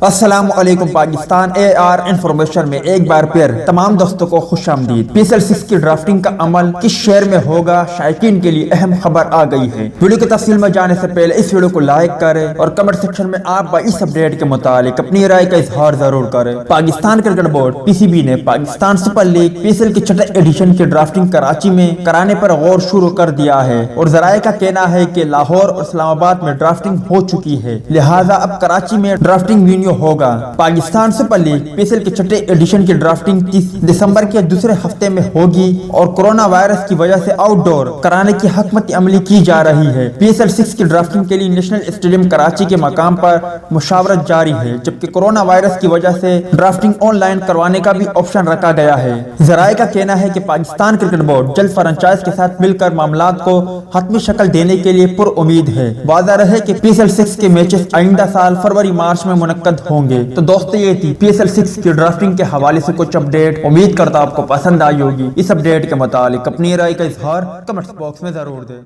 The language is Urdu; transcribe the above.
السلام علیکم پاکستان انفارمیشن میں ایک بار پھر تمام دوستوں کو خوش آمدید۔ PSL-6 کی ڈرافٹنگ کا عمل کس شہر میں ہوگا، شائقین کے لیے اہم خبر آ گئی ہے۔ ویڈیو کی تفصیل میں جانے سے پہلے اس ویڈیو کو لائک کریں اور کمنٹ سیکشن میں آپ اس اپڈیٹ کے متعلق اپنی رائے کا اظہار ضرور کریں۔ پاکستان کرکٹ بورڈ PCB نے پاکستان سپر لیگ PSL کے چھٹے ایڈیشن کی ڈرافٹنگ کراچی میں کرانے پر غور شروع کر دیا ہے اور ذرائع کا کہنا ہے کہ لاہور اور اسلام آباد میں ڈرافٹنگ ہو چکی ہے، لہٰذا اب کراچی میں ڈرافٹنگ وینیو ہوگا۔ پاکستان سپر لیگ PSL کے چھٹے ایڈیشن کی ڈرافٹنگ 30 دسمبر کے دوسرے ہفتے میں ہوگی اور کورونا وائرس کی وجہ سے آؤٹ ڈور کرانے کی حکمت عملی کی جا رہی ہے۔ PSL-6 کی ڈرافٹنگ کے لیے نیشنل اسٹیڈیم کراچی کے مقام پر مشاورت جاری ہے، جبکہ کورونا وائرس کی وجہ سے ڈرافٹنگ آن لائن کروانے کا بھی آپشن رکھا گیا ہے۔ ذرائع کا کہنا ہے کہ پاکستان کرکٹ بورڈ جلد فرنچائز کے ساتھ مل کر معاملات کو حتمی شکل دینے کے لیے پر امید ہے۔ واضح رہے کہ PSL-6 کے میچز آئندہ سال فروری مارچ میں منعقد ہوں گے۔ تو دوستو یہ تھی PSL-6 کی ڈرافٹنگ کے حوالے سے کچھ اپڈیٹ، امید کرتا آپ کو پسند آئی ہوگی۔ اس اپڈیٹ کے متعلق اپنی رائے کا اظہار کمنٹ باکس میں ضرور دیں۔